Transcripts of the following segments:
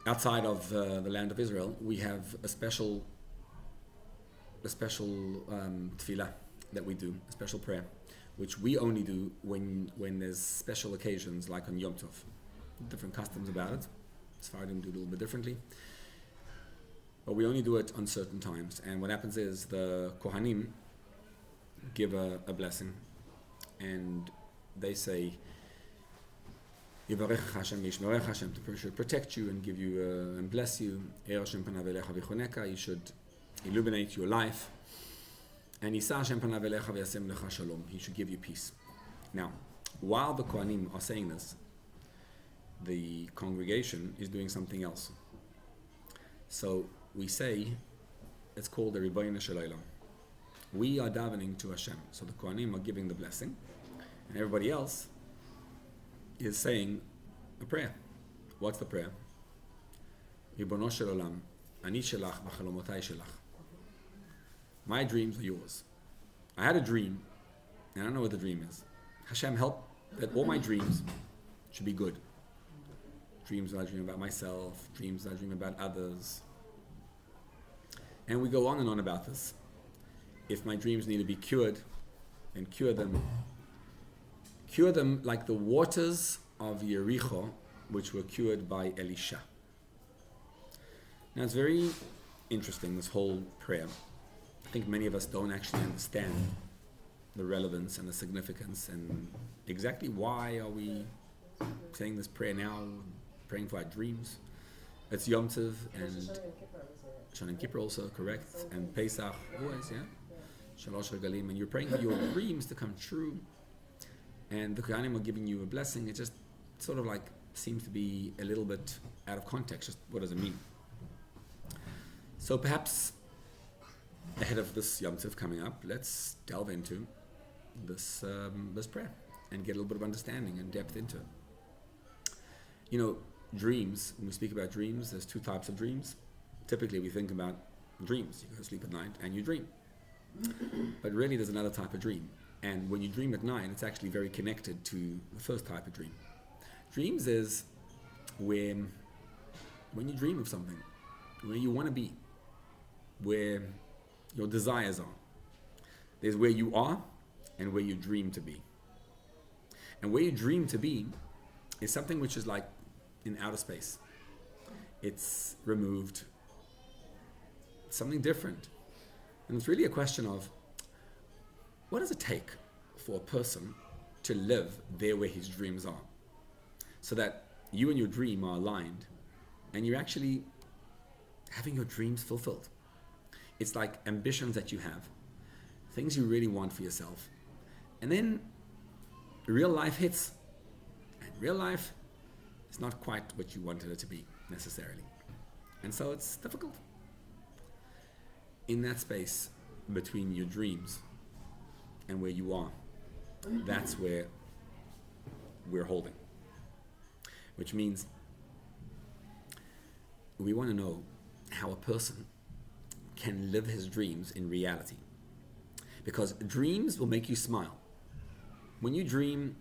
outside of the land of Israel, we have a special tefillah that we do, a special prayer, which we only do when there's special occasions, like on Yom Tov. Different customs about it. Sephardim do it a little bit differently. But we only do it on certain times. And what happens is the Kohanim give a blessing, and they say, Yivarech Hashem, Yishmerech Hashem, should protect you and give you and bless you. You should illuminate your life. And Yisa Hashem panav elecha v'yasem lecha shalom. He should give you peace. Now, while the Kohanim are saying this, the congregation is doing something else. So we say, it's called the Ribono Shel Olam. We are davening to Hashem. So the Kohanim are giving the blessing, and everybody else is saying a prayer. What's the prayer? Ribono Shel Olam, ani shelach v'chalomotai shelach. My dreams are yours. I had a dream, and I don't know what the dream is. Hashem, help that all my dreams should be good. Dreams that I dream about myself, dreams that I dream about others. And we go on and on about this. If my dreams need to be cured, then cure them. Cure them like the waters of Yericho, which were cured by Elisha. Now it's very interesting, this whole prayer. I think many of us don't actually understand the relevance and the significance and exactly why are we saying this prayer now, praying for our dreams. It's Yom Tov and Shana Kippur also, correct, and Pesach always, yeah. Shalosh Regalim, and you're praying for your dreams to come true, and the Kohanim are giving you a blessing. It just sort of like seems to be a little bit out of context. Just what does it mean? So perhaps ahead of this Yom Tov coming up, let's delve into this prayer and get a little bit of understanding and depth into it. You know, dreams, when we speak about dreams, there's two types of dreams. Typically we think about dreams. You go to sleep at night and you dream. But really there's another type of dream. And when you dream at night, it's actually very connected to the first type of dream. Dreams is when you dream of something, where you want to be, where your desires are. There's where you are and where you dream to be. And where you dream to be is something which is like in outer space. It's removed. It's something different. And it's really a question of, what does it take for a person to live there where his dreams are? So that you and your dream are aligned and you're actually having your dreams fulfilled. It's like ambitions that you have, things you really want for yourself. And then real life hits. And real life is not quite what you wanted it to be, necessarily. And so it's difficult. In that space between your dreams and where you are, that's where we're holding. Which means we want to know how a person can live his dreams in reality. Because dreams will make you smile. When you dream,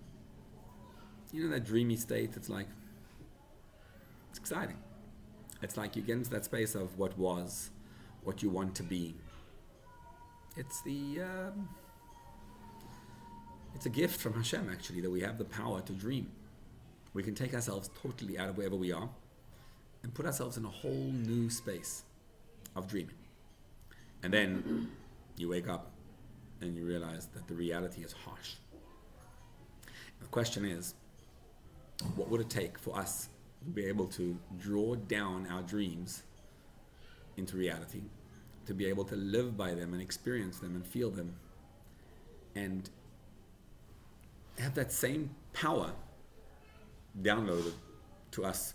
you know that dreamy state, it's exciting. It's like you get into that space of what was, what you want to be. It's it's a gift from Hashem, actually, that we have the power to dream. We can take ourselves totally out of wherever we are and put ourselves in a whole new space of dreaming. And then you wake up and you realize that the reality is harsh. The question is, what would it take for us to be able to draw down our dreams into reality, to be able to live by them and experience them and feel them, and have that same power downloaded to us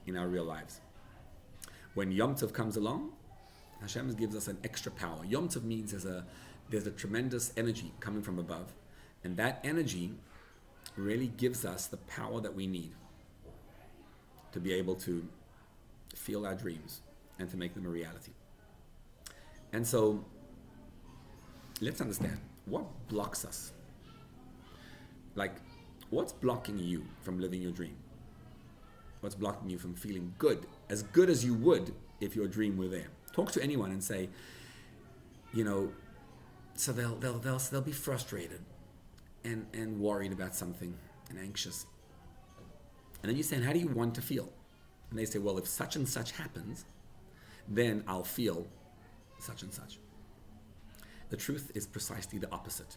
in our real lives? When Yom Tov comes along, Hashem gives us an extra power. Yom Tov means there's a tremendous energy coming from above, and that energy really gives us the power that we need to be able to feel our dreams and to make them a reality. And so, let's understand, what blocks us? Like, what's blocking you from living your dream? What's blocking you from feeling good as you would if your dream were there? Talk to anyone and say, so they'll be frustrated and worried about something and anxious. And then you say, how do you want to feel? And they say, well, if such and such happens, then I'll feel such and such. The truth is precisely the opposite.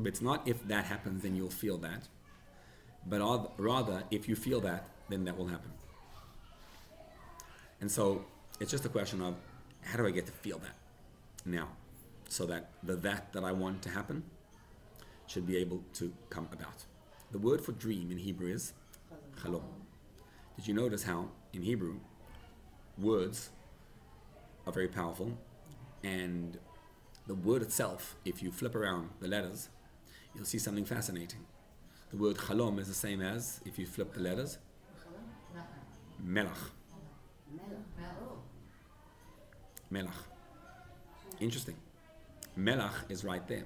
It's not if that happens, then you'll feel that. But rather, if you feel that, then that will happen. And so it's just a question of, how do I get to feel that now? So that that I want to happen should be able to come about. The word for dream in Hebrew is chalom. Did you notice how in Hebrew words are very powerful, and the word itself, if you flip around the letters, you'll see something fascinating. The word chalom is the same as, if you flip the letters, melach. Melach. Interesting. Melach is right there.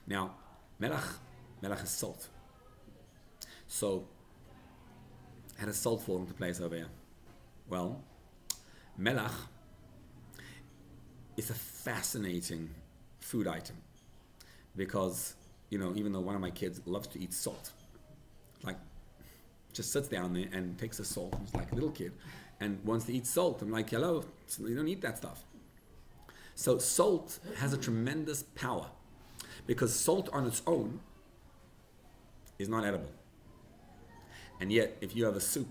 Now, melach is salt. So, how does salt fall into place over here? Well, melach is a fascinating food item because, even though one of my kids loves to eat salt, like, just sits down there and takes the salt, he's like a little kid, and wants to eat salt. I'm like, hello, you don't eat that stuff. So salt has a tremendous power because salt on its own is not edible. And yet, if you have a soup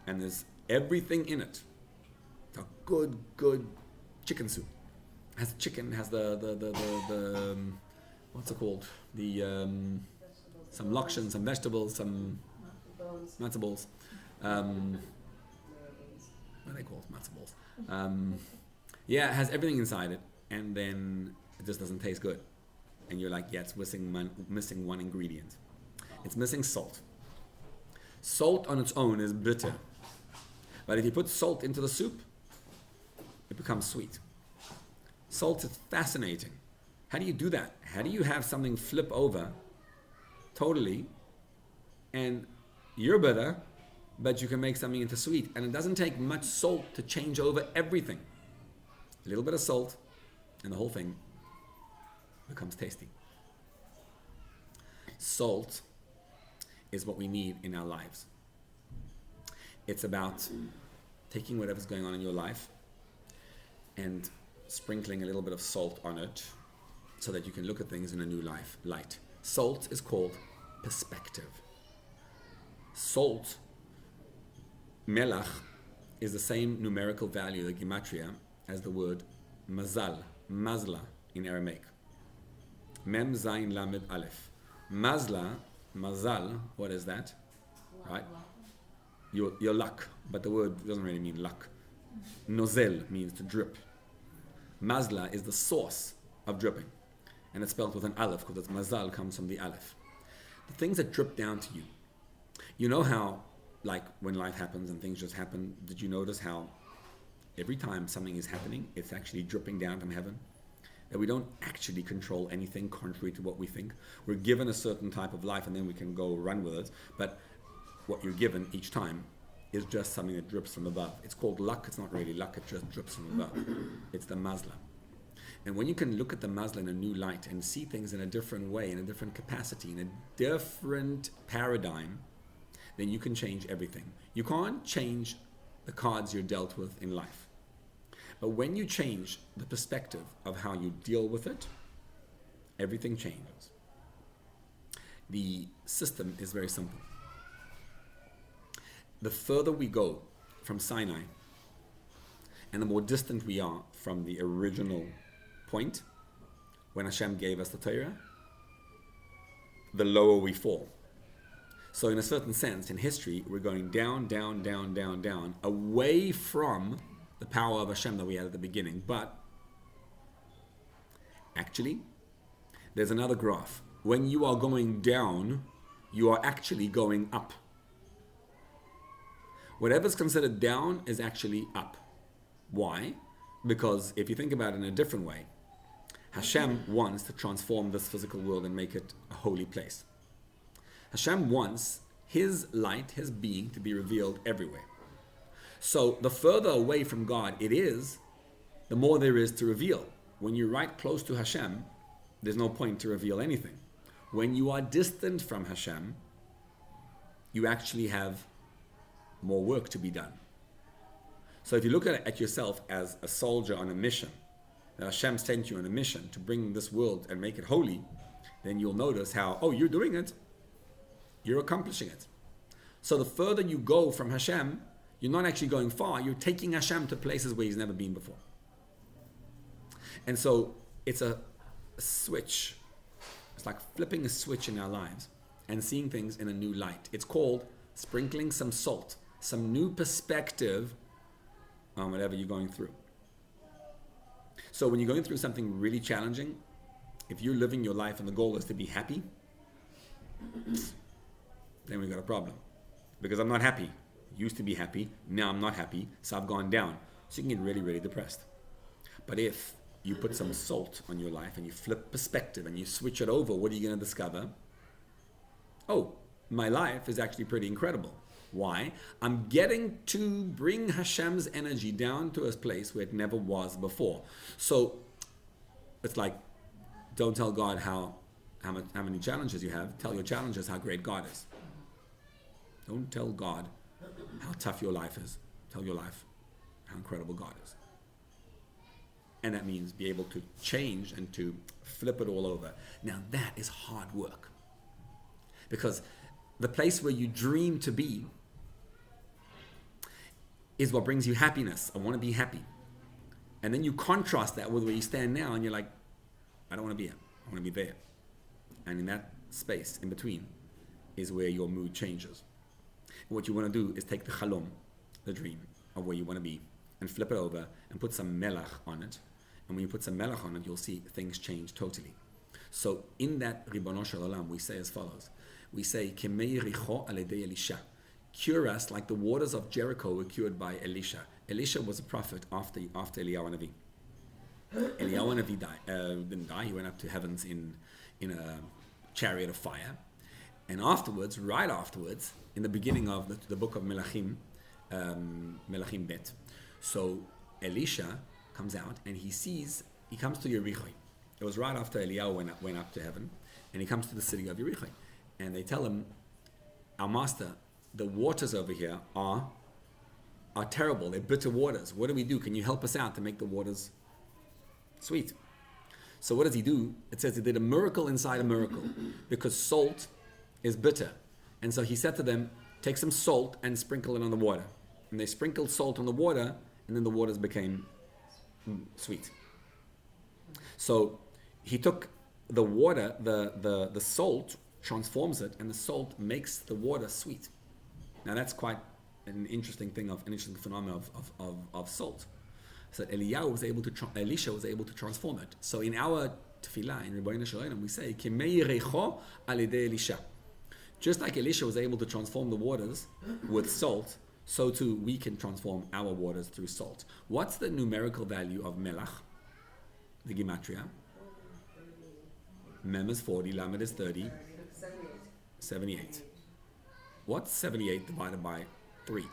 and there's everything in it, a good chicken soup, has chicken, has the what's it called? Some lokshen, some vegetables, some matzo balls. What are they called? Matzo balls. It has everything inside it, and then it just doesn't taste good. And you're like, it's missing one ingredient. It's missing salt. Salt on its own is bitter. But if you put salt into the soup, it becomes sweet. Salt is fascinating. How do you do that? How do you have something flip over totally, and you're bitter, but you can make something into sweet? And it doesn't take much salt to change over everything. A little bit of salt, and the whole thing becomes tasty. Salt is what we need in our lives. It's about taking whatever's going on in your life and sprinkling a little bit of salt on it so that you can look at things in a new light. Salt is called perspective. Salt, melach, is the same numerical value, the gematria, as the word mazal, mazla in Aramaic. Mem zayin lamed aleph. Mazal, what is that? Right? Your luck, but the word doesn't really mean luck. Nozel means to drip. Mazla is the source of dripping, and it's spelled with an aleph because mazal comes from the aleph. The things that drip down to you. You know how, like, when life happens and things just happen, did you notice how every time something is happening, it's actually dripping down from heaven? That we don't actually control anything contrary to what we think. We're given a certain type of life and then we can go run with it. But what you're given each time is just something that drips from above. It's called luck. It's not really luck. It just drips from above. It's the mazla. And when you can look at the mazla in a new light and see things in a different way, in a different capacity, in a different paradigm, then you can change everything. You can't change the cards you're dealt with in life. But when you change the perspective of how you deal with it, everything changes. The system is very simple. The further we go from Sinai, and the more distant we are from the original point, when Hashem gave us the Torah, the lower we fall. So in a certain sense, in history, we're going down, down, down, down, down, away from the power of Hashem that we had at the beginning. But actually, there's another graph. When you are going down, you are actually going up. Whatever's considered down is actually up. Why? Because if you think about it in a different way, Hashem wants to transform this physical world and make it a holy place. Hashem wants His light, His being to be revealed everywhere. So the further away from God it is, the more there is to reveal. When you're right close to Hashem, there's no point to reveal anything. When you are distant from Hashem, you actually have more work to be done. So if you look at yourself as a soldier on a mission, that Hashem sent you on a mission to bring this world and make it holy, then you'll notice how, oh, you're doing it. You're accomplishing it. So the further you go from Hashem, you're not actually going far, you're taking Hashem to places where He's never been before. And so it's a switch. It's like flipping a switch in our lives and seeing things in a new light. It's called sprinkling some salt, some new perspective on whatever you're going through. So when you're going through something really challenging, if you're living your life and the goal is to be happy, then we've got a problem. Because I'm not happy. Used to be happy, now I'm not happy, so I've gone down. So you can get really, really depressed. But if you put some salt on your life and you flip perspective and you switch it over, what are you going to discover? Oh, my life is actually pretty incredible. Why? I'm getting to bring Hashem's energy down to a place where it never was before. So it's like, don't tell God how many challenges you have. Tell your challenges how great God is. Don't tell God how tough your life is. Tell your life how incredible God is. And that means be able to change and to flip it all over. Now that is hard work. Because the place where you dream to be is what brings you happiness. I want to be happy. And then you contrast that with where you stand now and you're like, I don't want to be here. I want to be there. And in that space in between is where your mood changes. And what you want to do is take the chalom, the dream of where you want to be, and flip it over and put some melach on it. And when you put some melach on it, you'll see things change totally. So in that Ribono Shel Olam, we say as follows. We say, Kemei richo aledei Elisha. Cure us like the waters of Jericho were cured by Elisha. Elisha was a prophet after Eliyahu Navi. Eliyahu Navi didn't die. He went up to heavens in a chariot of fire. And afterwards, right afterwards, in the beginning of the book of Melachim, Melachim Bet, so Elisha comes out and he comes to Yericho. It was right after Eliyahu went up to heaven, and he comes to the city of Yericho. And they tell him, our master, the waters over here are terrible. They're bitter waters. What do we do? Can you help us out to make the waters sweet? So what does he do? It says he did a miracle inside a miracle, because salt is bitter. And so he said to them, take some salt and sprinkle it on the water. And they sprinkled salt on the water, and then the waters became sweet. So he took the water, the salt, transforms it, and the salt makes the water sweet. Now that's quite an interesting phenomenon of salt. So Elisha was able to transform it. So in our tefillah, in Ribono Shel Olam, we say, Kemei richo aledei Elisha. Just like Elisha was able to transform the waters with salt, so too we can transform our waters through salt. What's the numerical value of melach? The gematria. Mem is 40, lamed is 30. 78. What's 78 divided by 3?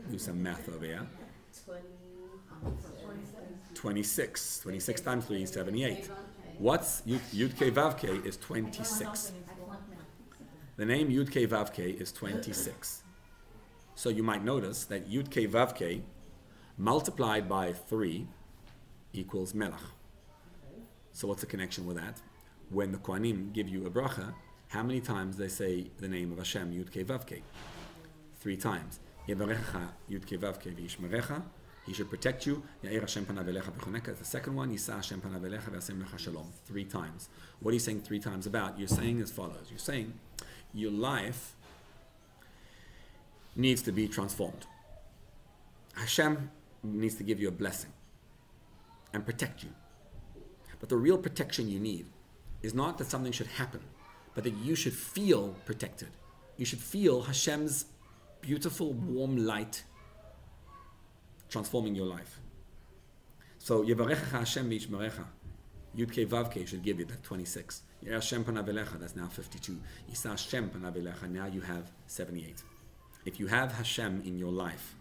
Do some math over here. 26. 26 times 3 is 78. What's Yud Kei Vav Kei is 26. The name Yud Kei Vav Kei is 26. So you might notice that Yud Kei Vav Kei multiplied by 3 equals melach. So what's the connection with that? When the Kohanim give you a bracha, how many times they say the name of Hashem, Yud Kei Vav Kei? 3 times. Yevarecha Yud Kei Vav Kei v'yishmerecha. He should protect you. Ya'ir Hashem panav elecha v'choneka. The second one, Yisa Hashem panav elecha v'yasem lecha shalom. 3 times. What are you saying 3 times about? You're saying as follows. You're saying your life needs to be transformed. Hashem needs to give you a blessing and protect you. But the real protection you need is not that something should happen, but that you should feel protected. You should feel Hashem's beautiful, warm light transforming your life. So, Yevarecha Hashem v'yishmerecha. Yud Kei Vav Kei should give you that 26. Hashem panav elecha, that's now 52. Yisa Hashem panav elecha, now you have 78. If you have Hashem in your life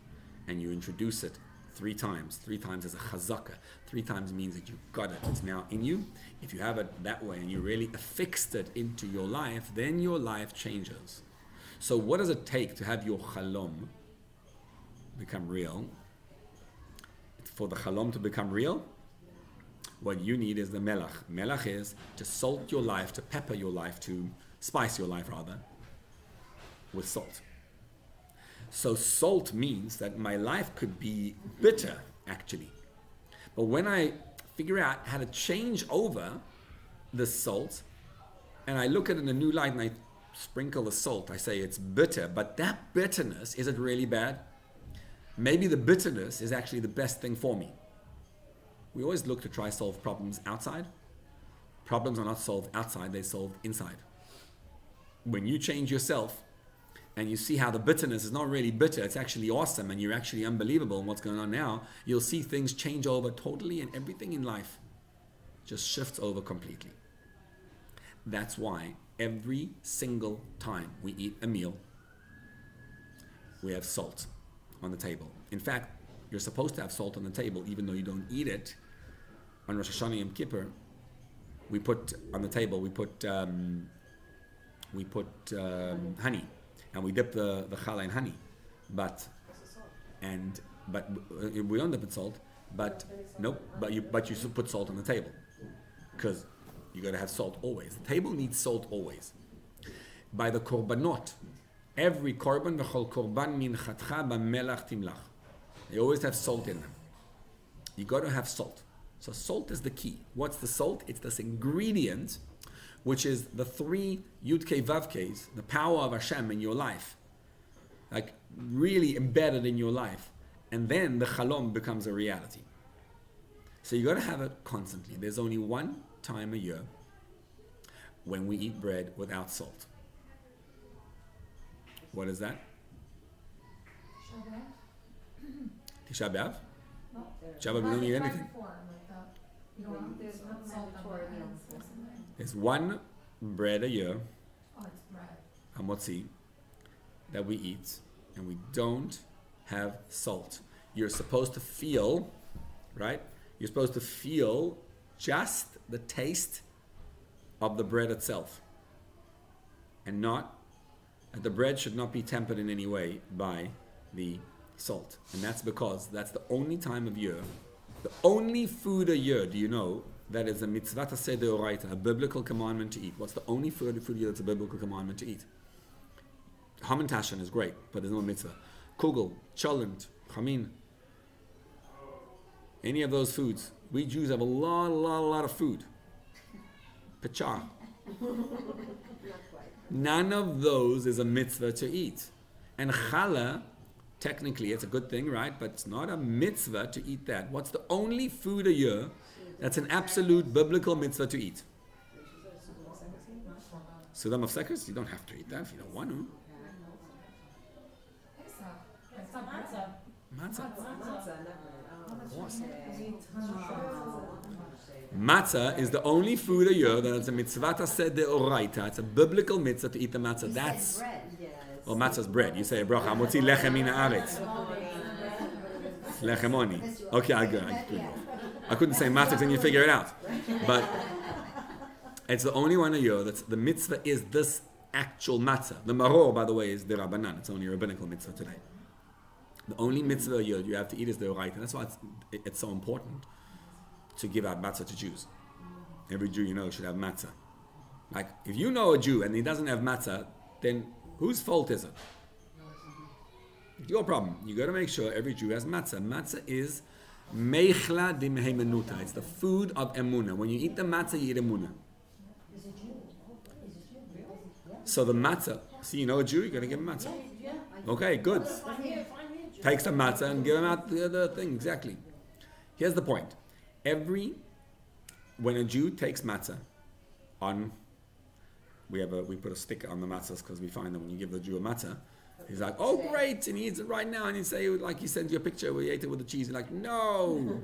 and you introduce it 3 times is a chazaka, 3 times means that you've got it, it's now in you. If you have it that way and you really affixed it into your life, then your life changes. So what does it take to have your chalom become real? For the chalom to become real, what you need is the melach. Melach is to salt your life, to pepper your life, to spice your life rather, with salt. So salt means that my life could be bitter, actually. But when I figure out how to change over the salt, and I look at it in a new light and I sprinkle the salt, I say it's bitter, but that bitterness, is it really bad? Maybe the bitterness is actually the best thing for me. We always look to try solve problems outside. Problems are not solved outside, they're solved inside. When you change yourself, and you see how the bitterness is not really bitter, it's actually awesome, and you're actually unbelievable in what's going on now, you'll see things change over totally, and everything in life just shifts over completely. That's why every single time we eat a meal, we have salt on the table. In fact, you're supposed to have salt on the table, even though you don't eat it. On Rosh Hashanah and Yom Kippur, we put on the table, we put honey. And we dip the challah in honey, but we don't dip in salt. But nope. But you put salt on the table because you got to have salt always. The table needs salt always. By the korbanot, every korban v'chol korban min chatcha b'melach timlach. They always have salt in them. You got to have salt. So salt is the key. What's the salt? It's this ingredient, which is the 3 Yud-Kei Vav-Keis, the power of Hashem in your life, like really embedded in your life, and then the Chalom becomes a reality. So you got to have it constantly. There's only one time a year when we eat bread without salt. What is that? Tisha B'Av? Tisha B'Av, we don't eat anything. There's one bread a year, hamotzi, that we eat, and we don't have salt. You're supposed to feel, right? You're supposed to feel just the taste of the bread itself, and the bread should not be tempered in any way by the salt. And that's because that's the only time of year, the only food a year, do you know, that is a mitzvah aseh deoraita, a biblical commandment to eat. What's the only food that's a biblical commandment to eat? Hamantashen is great, but there's no mitzvah. Kugel, cholent, chamin, any of those foods. We Jews have a lot of food. Pachar. None of those is a mitzvah to eat. And challah, technically it's a good thing, right? But it's not a mitzvah to eat that. What's the only food a year that's an absolute biblical mitzvah to eat? Sudam of Sekers? You don't have to eat that if you don't want to. Matzah. Matzah is the only food a year that is a mitzvah aseh deoraita. It's a biblical mitzvah to eat the matzah. That's well, matzah's bread. You say a bracha. Motzi lechem min haaretz. Lechemoni. Okay, I couldn't say matzah and you figure it out. But it's the only one a year that's the mitzvah is this actual matzah. The maror, by the way, is the rabbanan. It's only a rabbinical mitzvah today. The only mitzvah a year you have to eat is the oraita. And that's why it's so important to give out matzah to Jews. Every Jew you know should have matzah. Like, if you know a Jew and he doesn't have matzah, then whose fault is it? It's your problem. You got to make sure every Jew has matzah. Matzah is meichla dimheimenuta. It's the food of emunah. When you eat the matzah, you eat emunah. So the matzah, see, you know a Jew, you got to give him matzah. Okay, good. Take some matzah and give him out the other thing. Exactly. Here's the point. When a Jew takes matzah, we put a sticker on the matzahs because we find that when you give the Jew a matzah, he's like, oh great, and he eats it right now, and you say, like, he sends you a picture where he ate it with the cheese. You're like, no,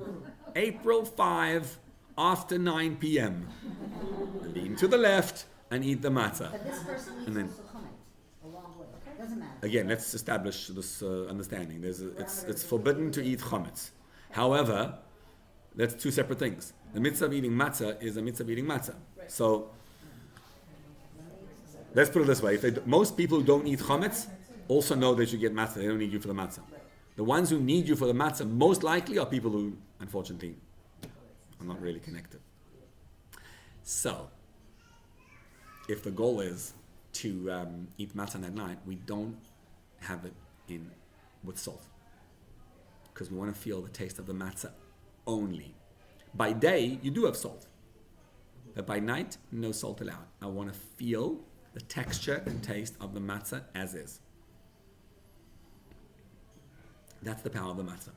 April 5 after 9 p.m. looking to the left and eat the matzah. But this person eats And then- also chametz a long way. Okay, doesn't matter. Again, let's establish this understanding. It's forbidden to eat chametz. However, that's two separate things. The mitzvah of eating matzah is a mitzvah of eating matzah. So let's put it this way: most people who don't eat chametz also know they should get matzah. They don't need you for the matzah. The ones who need you for the matzah most likely are people who, unfortunately, are not really connected. So, if the goal is to eat matzah at night, we don't have it in with salt because we want to feel the taste of the matzah only. By day, you do have salt, but by night, no salt allowed. I want to feel the texture and taste of the matzah as is. That's the power of the matzah.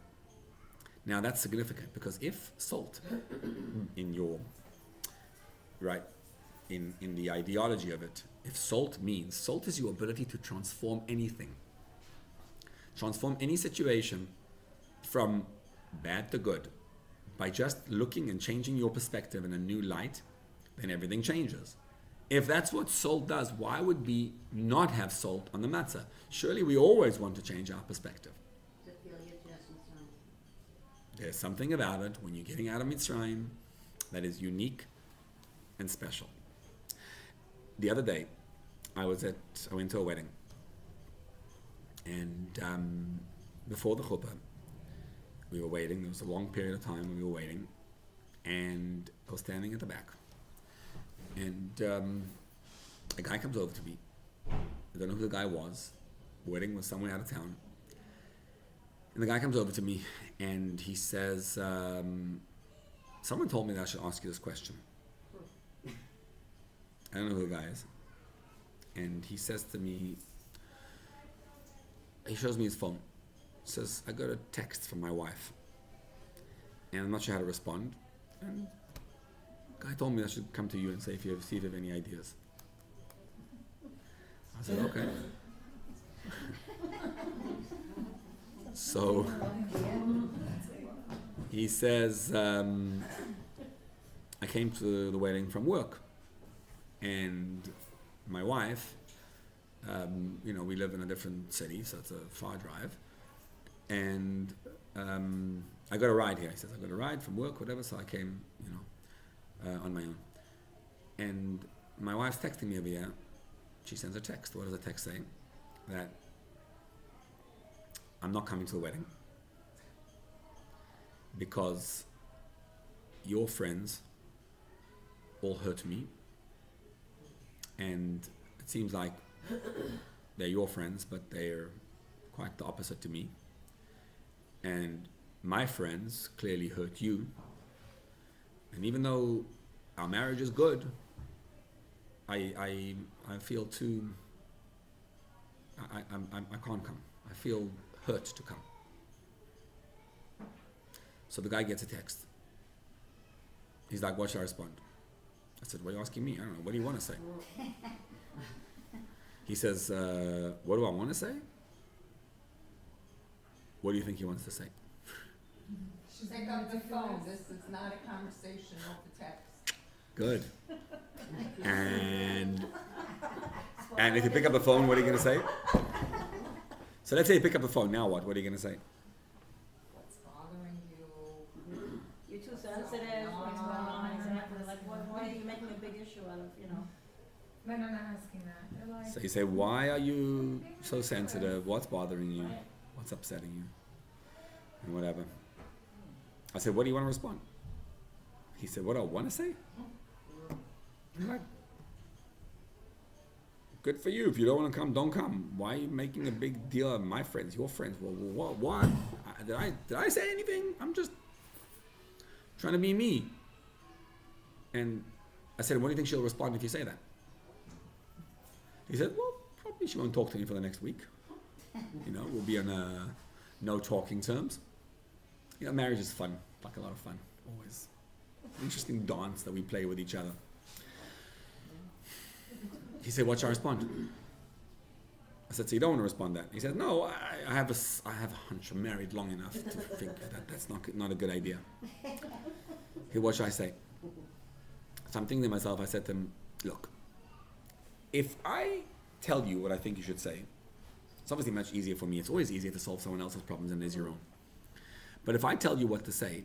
Now that's significant because if salt in your in the ideology of it, if salt is your ability to transform anything, transform any situation from bad to good by just looking and changing your perspective in a new light, then everything changes. If that's what salt does, why would we not have salt on the matzah? Surely we always want to change our perspective. There's something about it when you're getting out of Mitzrayim that is unique and special. The other day, I went to a wedding, and before the chuppah, we were waiting. There was a long period of time when we were waiting, and I was standing at the back, and a guy comes over to me. I don't know who the guy was. The wedding was somewhere out of town. And the guy comes over to me and he says, someone told me that I should ask you this question. I don't know who the guy is. And he says to me, he shows me his phone. He says, I got a text from my wife. And I'm not sure how to respond. And the guy told me I should come to you and say if you have any ideas. I said, okay. So he says, I came to the wedding from work, and my wife, we live in a different city, so it's a far drive, and I got a ride here. He says, I got a ride from work, whatever, so I came, on my own. And my wife's texting me over here. She sends a text. What does the text say? That I'm not coming to the wedding because your friends all hurt me, and it seems like they're your friends, but they're quite the opposite to me, and my friends clearly hurt you, and even though our marriage is good, I feel too I can't come. I feel hurt to come. So the guy gets a text. He's like, what should I respond? I said, what are you asking me? I don't know. What do you want to say? He says, what do I want to say? What do you think he wants to say? Pick up the phone. This is not a conversation off the text. Good. And if you pick up the phone, what are you going to say? So let's say you pick up the phone. Now what? What are you going to say? What's bothering you? You're too sensitive. What's going on? Exactly. Like, why are you making a big issue out of, Men are not asking that. They're like, So you say, why are you so sensitive? What's bothering you? What's upsetting you? And whatever. I said, what do you want to respond? He said, what do I want to say? I'm like, good for you. If you don't want to come, don't come. Why are you making a big deal of my friends, your friends? Well, what? Did I say anything? I'm just trying to be me. And I said, what do you think she'll respond if you say that? He said, well, probably she won't talk to me for the next week. We'll be on no talking terms. Marriage is fun, like a lot of fun, always. Interesting dance that we play with each other. He said, what should I respond? I said, so you don't want to respond that? He said, no, I have a hunch. I'm married long enough to think that's not a good idea. He said, what should I say? So I'm thinking to myself, I said to him, look, if I tell you what I think you should say, it's obviously much easier for me. It's always easier to solve someone else's problems than it is your own. But if I tell you what to say,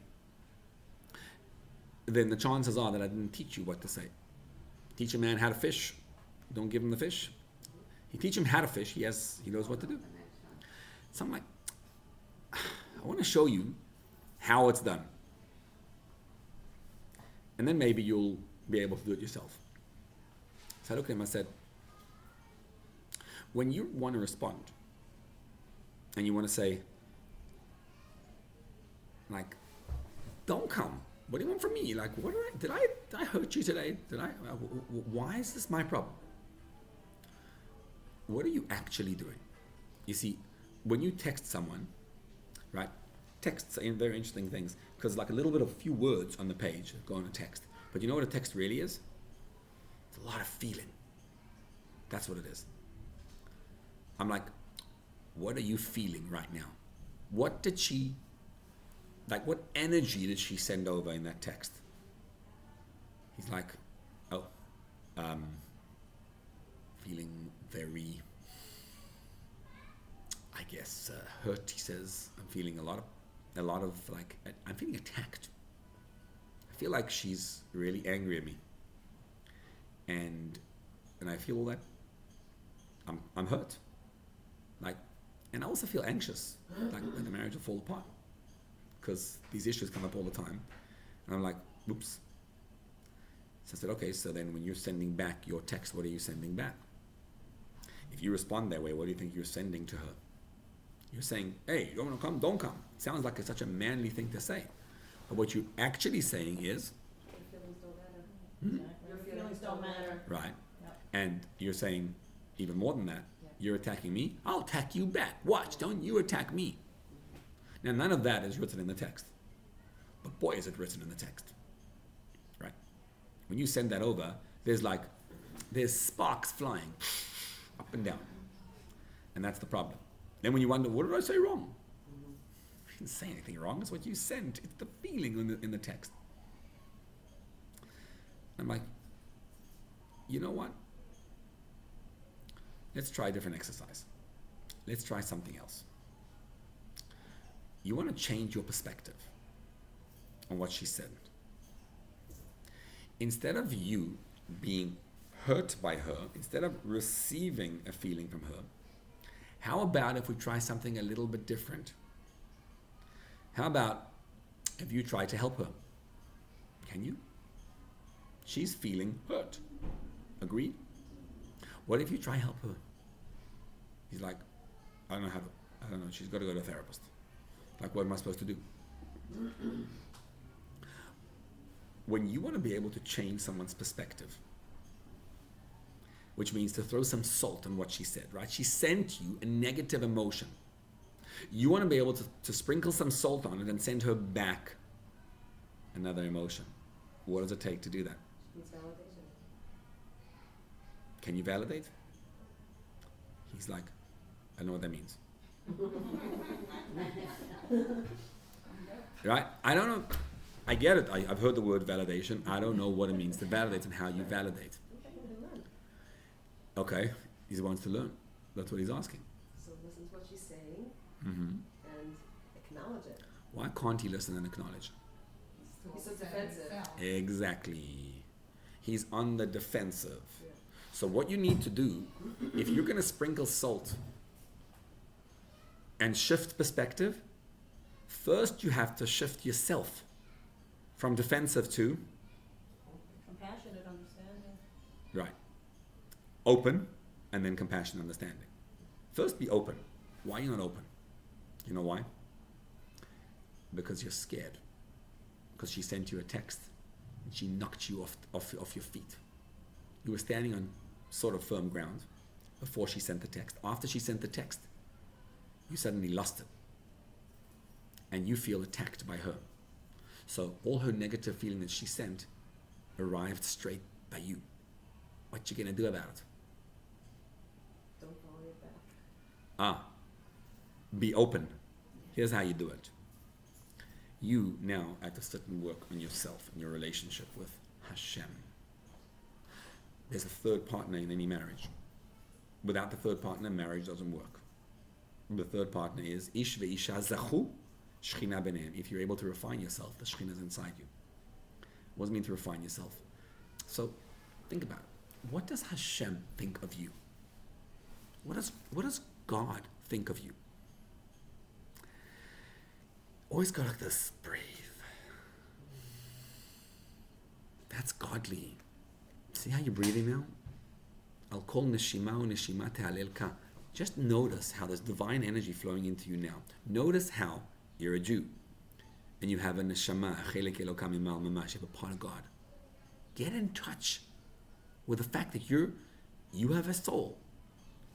then the chances are that I didn't teach you what to say. Teach a man how to fish, don't give him the fish. You teach him how to fish, he knows what to do. So I'm like, I want to show you how it's done. And then maybe you'll be able to do it yourself. So I looked at him, I said, when you want to respond, and you want to say, like, don't come. What do you want from me? Like, what did I hurt you today? Why is this my problem? What are you actually doing? You see, when you text someone, right? Texts are very interesting things because like a little bit of a few words on the page go on a text. But you know what a text really is? It's a lot of feeling. That's what it is. I'm like, what are you feeling right now? What energy did she send over in that text? He's like, feeling very, I guess, hurt, he says. I'm feeling a lot of like, I'm feeling attacked. I feel like she's really angry at me. And I feel that I'm hurt. Like, and I also feel anxious, like the marriage will fall apart. Because these issues come up all the time. And I'm like, oops. So I said, okay, so then when you're sending back your text, what are you sending back? If you respond that way, what do you think you're sending to her? You're saying, hey, you don't want to come? Don't come. It sounds like it's such a manly thing to say. But what you're actually saying is, Your feelings don't matter. Your feelings don't matter. right? Yep. And you're saying, even more than that, you're attacking me, I'll attack you back. Watch, don't you attack me. Now, none of that is written in the text. But boy, is it written in the text. Right? When you send that over, there's sparks flying up and down. And that's the problem. Then when you wonder, what did I say wrong? I didn't say anything wrong. It's what you sent. It's the feeling in the text. I'm like, you know what? Let's try a different exercise. Let's try something else. You want to change your perspective on what she said. Instead of you being hurt by her, instead of receiving a feeling from her, how about if we try something a little bit different? How about if you try to help her? Can you? She's feeling hurt. Agreed? What if you try help her? He's like, I don't know, she's got to go to a therapist. Like, what am I supposed to do? When you want to be able to change someone's perspective, which means to throw some salt on what she said, right? She sent you a negative emotion. You want to be able to sprinkle some salt on it and send her back another emotion. What does it take to do that? It's validation. Can you validate? He's like, I know what that means. Right? I don't know. I get it. I've heard the word validation. I don't know what it means to validate and how you validate. Okay, he wants to learn. That's what he's asking. So listen to what she's saying Mm-hmm. and acknowledge it. Why can't he listen and acknowledge? He's so defensive. Exactly. He's on the defensive. Yeah. So what you need to do, if you're going to sprinkle salt and shift perspective, first you have to shift yourself from defensive to Compassionate understanding. right. Open, and then compassion, understanding. First, be open. Why are you not open? You know why? Because you're scared. Because she sent you a text, and she knocked you off your feet. You were standing on sort of firm ground before she sent the text. After she sent the text, you suddenly lost it. And you feel attacked by her. So all her negative feeling that she sent arrived straight by you. What you gonna do about it? Don't follow it back. Be open. Here's how you do it. You now have to sit and work on yourself and your relationship with Hashem. there's a third partner in any marriage. Without the third partner, marriage doesn't work. The third partner is ish ve'isha zachu shechina b'neim. If you're able to refine yourself, the shechina is inside you. What does it mean to refine yourself? So think about it. What does Hashem think of you? What does God think of you? Always go like this. Breathe. That's godly. See how you're breathing now? I'll call neshima or neshima te'alelka. Just notice how there's divine energy flowing into you now. Notice how you're a Jew and you have a neshama, a chelek elokam mimal mamash, you have a part of God. Get in touch with the fact that you have a soul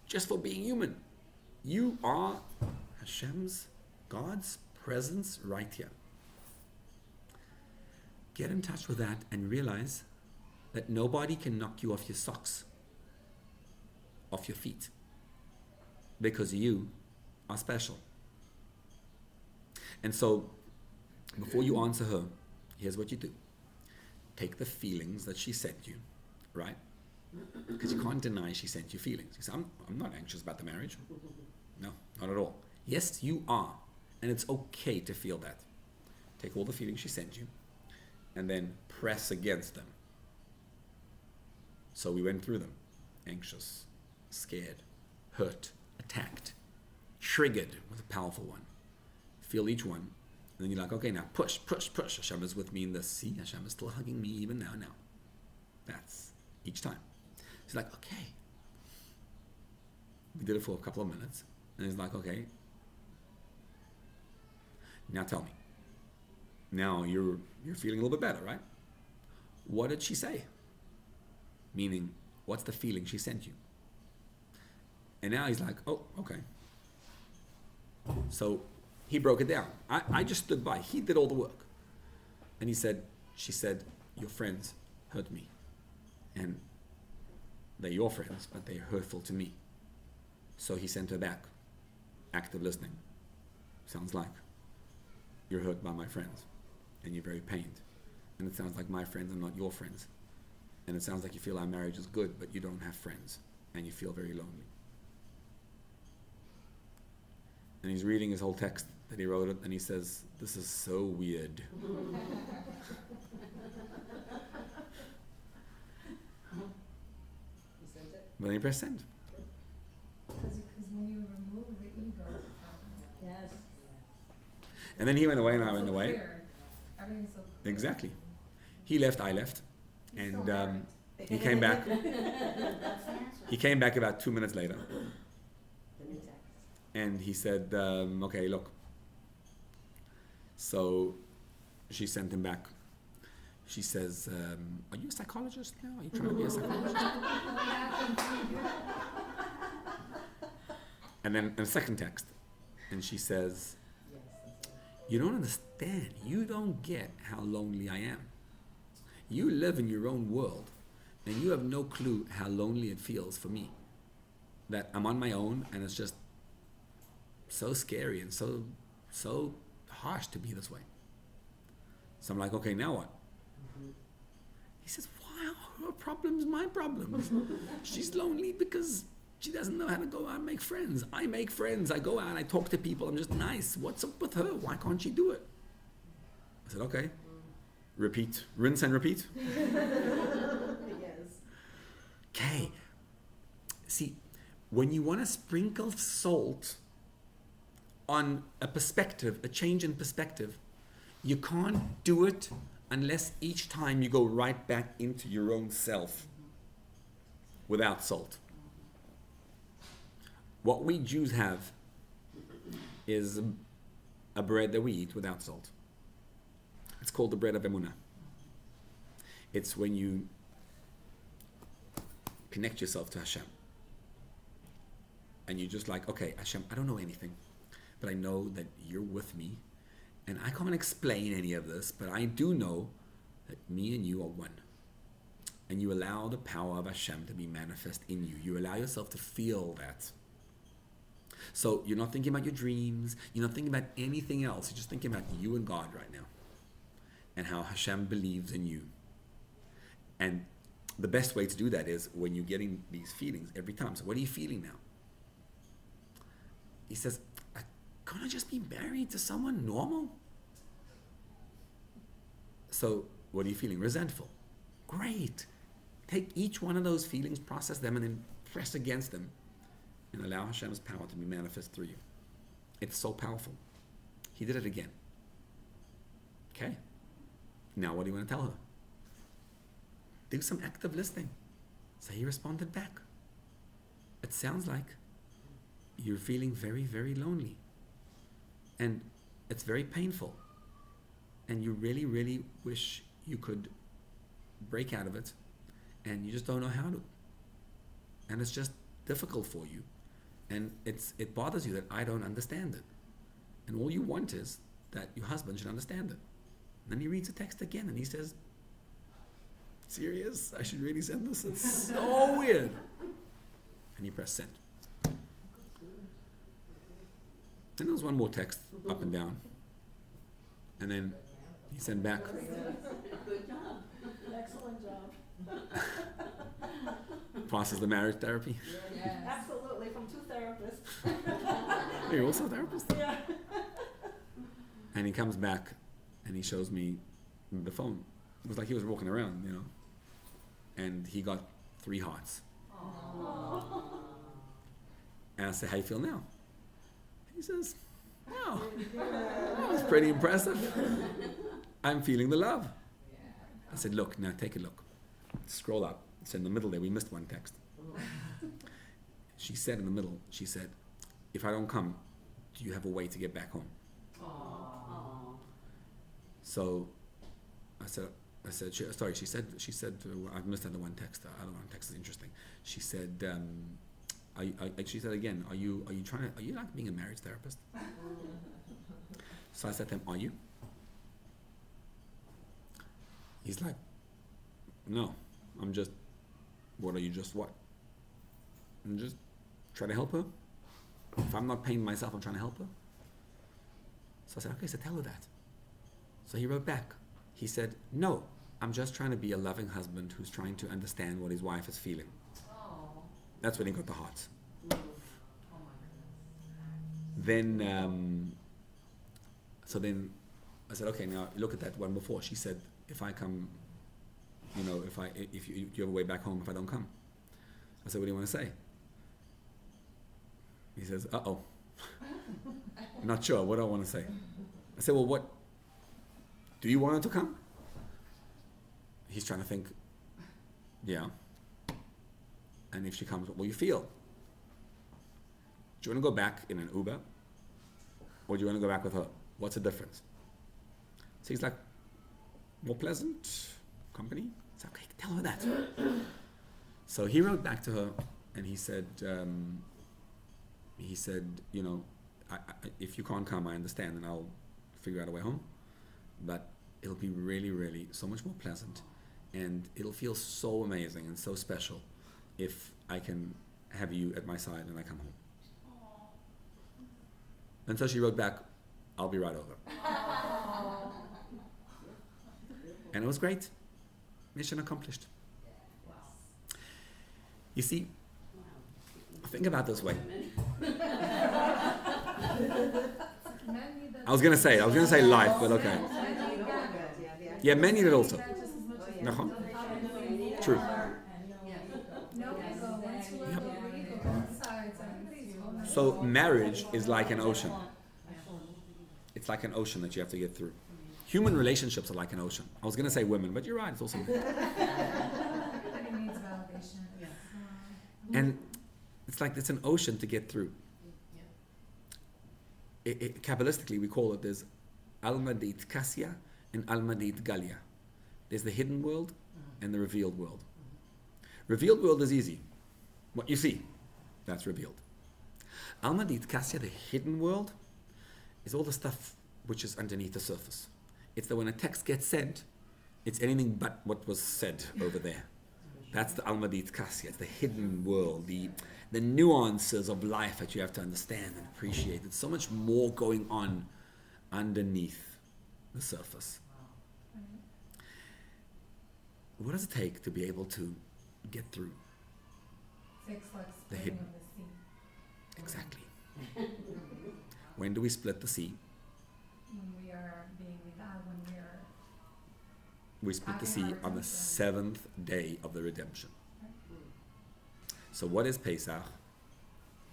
just for being human. You are Hashem's, God's presence right here. Get in touch with that and realize that nobody can knock you off your socks, off your feet, because you are special. And so, before you answer her, here's what you do. Take the feelings that she sent you, right? Because you can't deny she sent you feelings. You say, I'm not anxious about the marriage. No, not at all. Yes, you are. And it's okay to feel that. Take all the feelings she sent you and then press against them. So we went through them. Anxious, scared, hurt, attacked, triggered with a powerful one. Feel each one. And then you're like, okay, now push, push, push. Hashem is with me in this. See, Hashem is still hugging me even now. That's each time. He's like, okay. We did it for a couple of minutes. And he's like, okay. Now tell me. Now you're feeling a little bit better, right? What did she say? Meaning, what's the feeling she sent you? And now he's like, oh, okay. So he broke it down. I just stood by. He did all the work. And she said, your friends hurt me. And they're your friends, but they're hurtful to me. So he sent her back. Active listening. Sounds like you're hurt by my friends. And you're very pained. And it sounds like my friends are not your friends. And it sounds like you feel our marriage is good, but you don't have friends. And you feel very lonely. And he's reading his whole text that he wrote it, and he says, this is so weird. But then he pressed send. Because when you remove the ego, Yes. And then he went away and I went so away. clear. Everything's so clear. Exactly. He left, I left. And he came back. That's the answer. He came back about 2 minutes later. And he said, okay, look. So she sent him back. She says, are you a psychologist now? Are you trying to be a psychologist? And then a second text. And she says, you don't understand. You don't get how lonely I am. You live in your own world. And you have no clue how lonely it feels for me. That I'm on my own and it's just so scary and so harsh to be this way. So I'm like, okay, now what? He says, why are her problems my problems? She's lonely because she doesn't know how to go out and make friends. I make friends. I go out, I talk to people. I'm just nice. What's up with her? Why can't she do it? I said, okay. Repeat. Rinse and repeat. Yes. Okay. See, when you want to sprinkle salt on a perspective, a change in perspective, you can't do it unless each time you go right back into your own self without salt. What we Jews have is a bread that we eat without salt. It's called the bread of Emunah. It's when you connect yourself to Hashem. And you're just like, okay, Hashem, I don't know anything, but I know that you're with me. And I can't explain any of this, but I do know that me and you are one. And you allow the power of Hashem to be manifest in you. You allow yourself to feel that. So you're not thinking about your dreams. You're not thinking about anything else. You're just thinking about you and God right now. And how Hashem believes in you. And the best way to do that is when you're getting these feelings every time. So what are you feeling now? He says, can't I just be married to someone normal? So what are you feeling? Resentful. Great. Take each one of those feelings, process them, and then press against them and allow Hashem's power to be manifest through you. It's so powerful. He did it again. Okay. Now what do you want to tell her? Do some active listening. So he responded back. It sounds like you're feeling very, very lonely. And it's very painful. And you really, really wish you could break out of it. And you just don't know how to. And it's just difficult for you. And it bothers you that I don't understand it. And all you want is that your husband should understand it. And then he reads the text again and he says, serious? I should really send this? It's so weird. And you press send. Then there was one more text up and down. And then he sent back. Good job. Excellent job. Passes the marriage therapy. Yes. Absolutely, from two therapists. You're also a therapist? Yeah. And he comes back and he shows me the phone. It was like he was walking around, you know. And he got 3 hearts. Aww. And I said, how you feel now? He says, wow, that was pretty impressive. I'm feeling the love. I said, look, now take a look. Scroll up. It's in the middle there. We missed one text. She said in the middle, she said, if I don't come, do you have a way to get back home? So I said, she said, I've missed the one text. The other one text is interesting. She said, she said again, are you like being a marriage therapist? So I said to him, are you? He's like, no, I'm just, what are you just what? I'm just trying to help her. If I'm not paying myself, I'm trying to help her. So I said, okay, so tell her that. So he wrote back. He said, no, I'm just trying to be a loving husband who's trying to understand what his wife is feeling. That's when he got the hearts. Then, so then I said, okay, now look at that one before. She said, if I come, you know, if you have a way back home if I don't come. I said, what do you want to say? He says, uh-oh. Not sure, what do I want to say? I said, well, what? Do you want her to come? He's trying to think, yeah. And if she comes, what will you feel? Do you want to go back in an Uber? Or do you want to go back with her? What's the difference? So he's like, more pleasant company? It's like, okay, tell her that. So he wrote back to her and he said, you know, if you can't come, I understand, and I'll figure out a way home. But it'll be really, really so much more pleasant, and it'll feel so amazing and so special if I can have you at my side and I come home. And so she wrote back, I'll be right over. And it was great. Mission accomplished. You see, think about it this way. I was going to say life, but okay. Yeah, men need it also. True. So marriage is like an ocean. It's like an ocean that you have to get through. Human relationships are like an ocean. I was going to say women, but you're right, it's also men. Everybody needs validation. And it's an ocean to get through. Kabbalistically, we call it, there's Alma Deit Kasya and Alma Deit Galia. There's the hidden world and the revealed world. Revealed world is easy. What you see, that's revealed. Alma Deit Kasya, the hidden world, is all the stuff which is underneath the surface. It's that when a text gets sent, it's anything but what was said over there. That's the Alma Deit Kasya. It's the hidden world, the nuances of life that you have to understand and appreciate. There's so much more going on underneath the surface. What does it take to be able to get through. It's like The splitting hidden. of the sea. Exactly. When do we split the sea? When we are being with God, when we are We split the Having sea our on the redemption. 7th day of the redemption. So what is Pesach?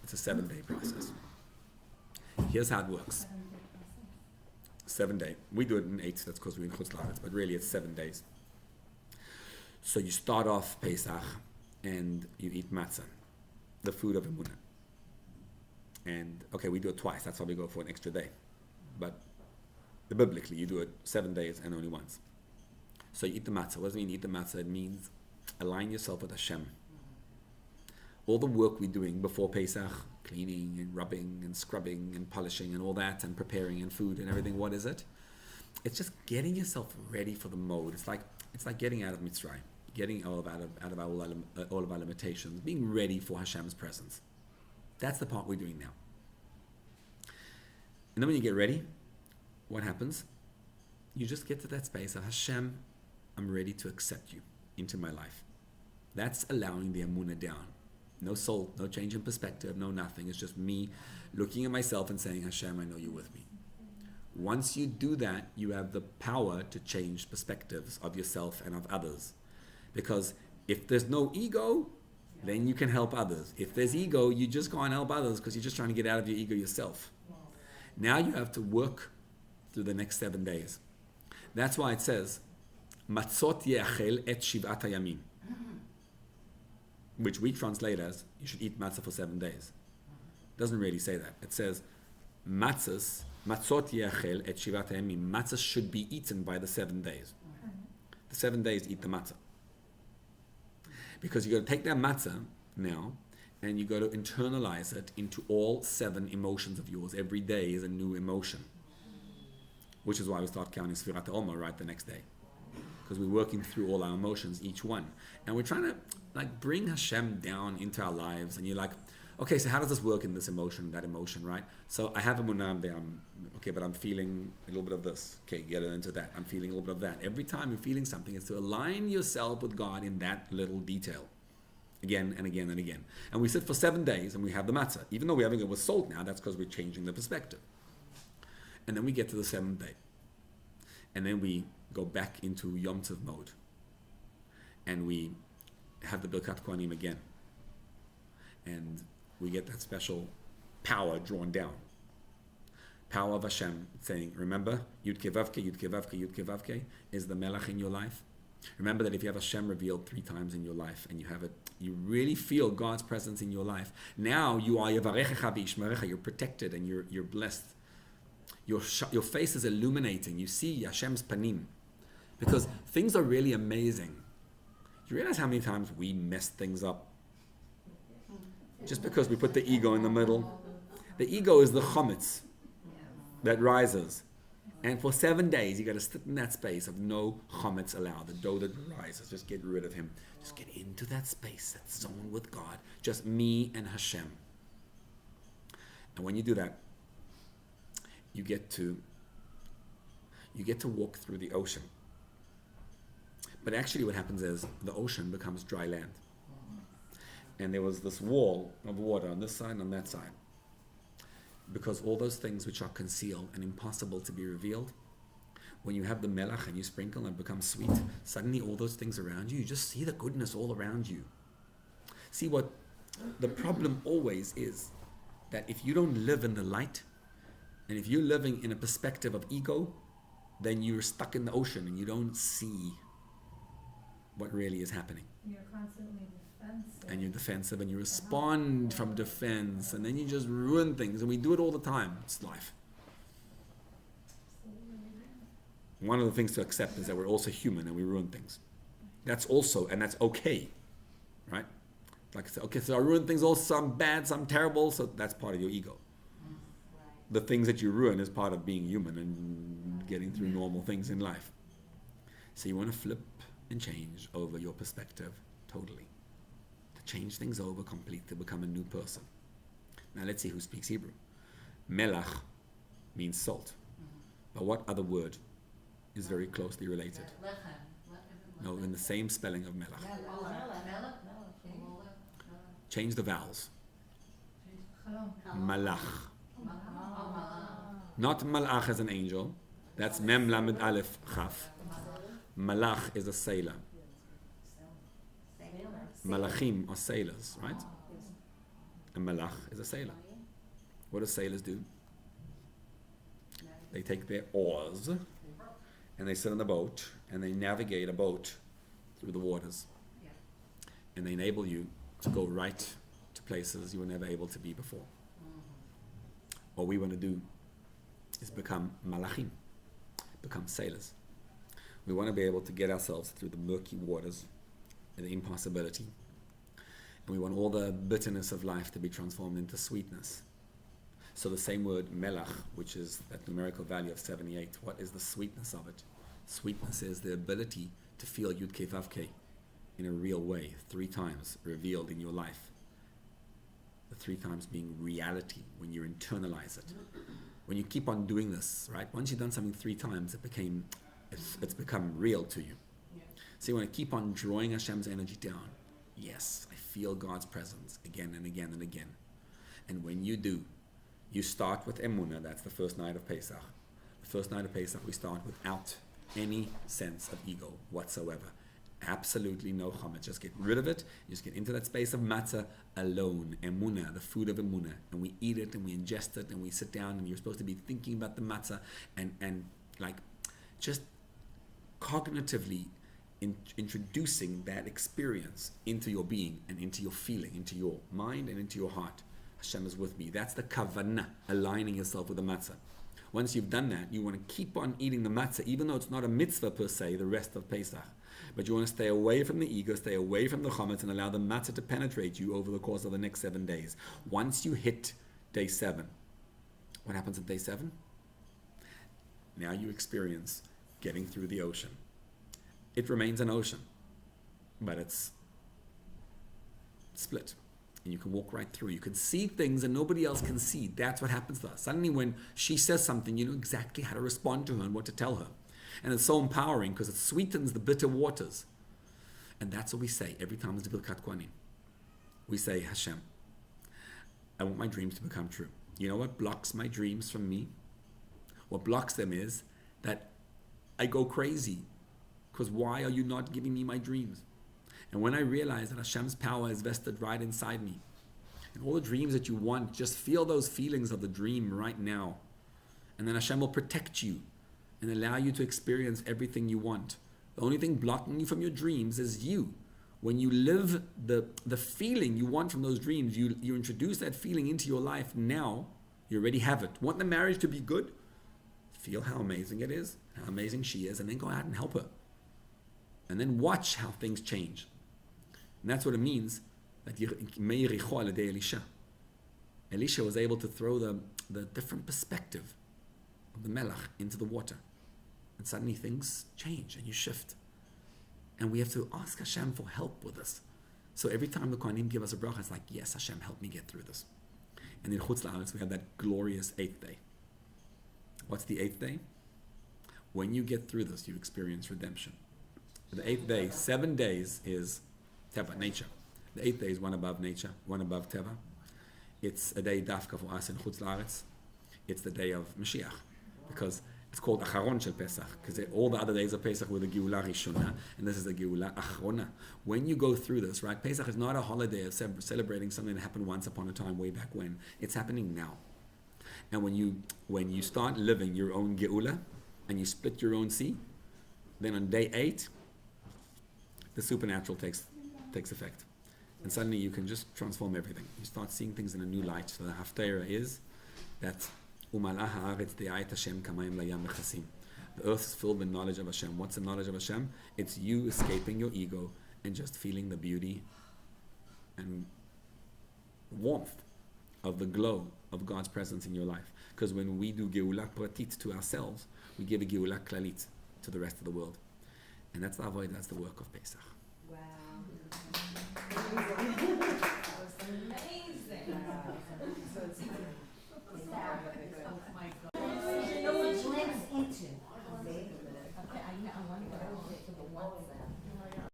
It's a 7-day process. Here's how it works. 7-day process. 7 day. We do it in 8, that's because we're in Chutz La'aretz, but really it's 7 days. So you start off Pesach and you eat matzah, the food of Emunah. And okay, we do it twice, that's why we go for an extra day. But biblically, you do it 7 days and only once. So you eat the matzah. What does it mean, eat the matzah? It means align yourself with Hashem. All the work we're doing before Pesach, cleaning and rubbing and scrubbing and polishing and all that and preparing and food and everything, what is it? It's just getting yourself ready for the mode. It's like getting out of Mitzrayim, getting out of all of our limitations, being ready for Hashem's presence. That's the part we're doing now. And then when you get ready, what happens? You just get to that space of Hashem, I'm ready to accept you into my life. That's allowing the Emunah down. No soul, no change in perspective, no nothing. It's just me looking at myself and saying, Hashem, I know you're with me. Once you do that, you have the power to change perspectives of yourself and of others. Because if there's no ego, then you can help others. If there's ego, you just can't help others because you're just trying to get out of your ego yourself. Now you have to work through the next 7 days. That's why it says, Matzot ye'achel et shiv'at hayamim, which we translate as, you should eat matzah for 7 days. Doesn't really say that. It says, matzot ye'achel et shiv'at hayamim. Matzah should be eaten by the 7 days. The 7 days eat the matzah. Because you got to take that matzah now, and you got to internalize it into all 7 emotions of yours. Every day is a new emotion. Which is why we start counting Sfirat HaOmer right the next day. Because we're working through all our emotions, each one. And we're trying to bring Hashem down into our lives. And you're like, okay, so how does this work in this emotion, that emotion, right? So I have Emunah there, okay, but I'm feeling a little bit of this. Okay, get into that. I'm feeling a little bit of that. Every time you're feeling something, it's to align yourself with God in that little detail. Again and again and again. And we sit for 7 days and we have the matzah. Even though we're having it with salt now, that's because we're changing the perspective. And then we get to the 7th day. And then we go back into Yom Tov mode. And we have the Birkat Kohanim again. And we get that special power drawn down. Power of Hashem saying, remember, Yud Kevavke, Yud Kevavke, Yud Kevavke is the Melech in your life. Remember that if you have Hashem revealed 3 times in your life and you have it, you really feel God's presence in your life. Now you are Yevarechecha v'Yishmerecha, you're protected and you're blessed. Your face is illuminating. You see Hashem's panim. Because things are really amazing. You realize how many times we mess things up? Just because we put the ego in the middle. The ego is the chometz that rises. And for 7 days, you got to sit in that space of no chometz allowed. The dough that rises, just get rid of him. Just get into that space, that zone with God. Just me and Hashem. And when you do that, you get to walk through the ocean. But actually what happens is the ocean becomes dry land. And there was this wall of water on this side and on that side. Because all those things which are concealed and impossible to be revealed, when you have the melach and you sprinkle and it becomes sweet, suddenly all those things around you, you just see the goodness all around you. See, what the problem always is, that if you don't live in the light, and if you're living in a perspective of ego, then you're stuck in the ocean and you don't see what really is happening. You're constantly defensive. And you're defensive and you respond from defense and then you just ruin things. And we do it all the time. It's life. One of the things to accept is that we're also human and we ruin things. That's also, and that's okay, right? Like I said, okay, so I ruin things also, some bad, some terrible, so that's part of your ego. The things that you ruin is part of being human and getting through normal things in life. So you want to flip and change over your perspective totally. To change things over completely, to become a new person. Now let's see who speaks Hebrew. Melach means salt. But what other word is very closely related? No, in the same spelling of melach. Change the vowels. Halom. Malach. Not malach as an angel. That's mem lamed aleph chaf. Malach is a sailor. Malachim are sailors, right? A malach is a sailor. What do sailors do? They take their oars and they sit on the boat and they navigate a boat through the waters. And they enable you to go right to places you were never able to be before. What we want to do is become malachim, become sailors. We want to be able to get ourselves through the murky waters and the impossibility. And we want all the bitterness of life to be transformed into sweetness. So the same word melach, which is that numerical value of 78, what is the sweetness of it? Sweetness is the ability to feel Yud Kei Vav Kei in a real way, 3 times revealed in your life. The 3 times being reality, when you internalize it. When you keep on doing this, right? Once you've done something 3 times, it's become real to you. So you want to keep on drawing Hashem's energy down. Yes, I feel God's presence again and again and again. And when you do, you start with Emunah. That's the first night of Pesach. The first night of Pesach, we start without any sense of ego whatsoever. Absolutely no chametz. Just get rid of it. You just get into that space of matzah alone. Emunah, the food of Emunah. And we eat it and we ingest it and we sit down and you're supposed to be thinking about the matzah and like just cognitively introducing that experience into your being and into your feeling, into your mind and into your heart. Hashem is with me. That's the kavanah, aligning yourself with the matzah. Once you've done that, you want to keep on eating the matzah, even though it's not a mitzvah per se, the rest of Pesach. But you want to stay away from the ego, stay away from the chametz, and allow the matzah to penetrate you over the course of the next 7 days. Once you hit day 7, what happens at day 7? Now you experience getting through the ocean. It remains an ocean, but it's split. And you can walk right through. You can see things that nobody else can see. That's what happens to us. Suddenly when she says something, you know exactly how to respond to her and what to tell her. And it's so empowering because it sweetens the bitter waters. And that's what we say every time there's a Birkat Kohanim. We say, Hashem, I want my dreams to become true. You know what blocks my dreams from me? What blocks them is that I go crazy. Because why are you not giving me my dreams? And when I realize that Hashem's power is vested right inside me, and all the dreams that you want, just feel those feelings of the dream right now. And then Hashem will protect you and allow you to experience everything you want. The only thing blocking you from your dreams is you. When you live the feeling you want from those dreams, you introduce that feeling into your life now, you already have it. Want the marriage to be good? Feel how amazing it is, how amazing she is, and then go out and help her. And then watch how things change. And that's what it means that Elisha was able to throw the different perspective of the melech into the water. And suddenly things change and you shift. And we have to ask Hashem for help with this. So every time the Kohanim give us a bracha, it's like, yes, Hashem, help me get through this. And in Chutz La'aretz, we have that glorious 8th day. What's the 8th day? When you get through this, you experience redemption. The 8th day, 7 days is Teva, nature. The 8th day is one above nature, one above Teva. It's a day dafka for us in Chutz La'aretz. It's the day of Mashiach. Because it's called Acharon Shel Pesach. Because all the other days of Pesach were the Geula Rishona. And this is the Geula Achrona. When you go through this, right? Pesach is not a holiday of celebrating something that happened once upon a time way back when. It's happening now. And when you start living your own Geula and you split your own sea, then on day 8, the supernatural takes effect. And suddenly you can just transform everything. You start seeing things in a new light. So the Haftarah is that the earth is filled with knowledge of Hashem. What's the knowledge of Hashem? It's you escaping your ego and just feeling the beauty and warmth of the glow of God's presence in your life. Because when we do Geulah Pratit to ourselves, we give a Geulah Klalit to the rest of the world. And that's the avoid, that's the work of Pesach. Wow.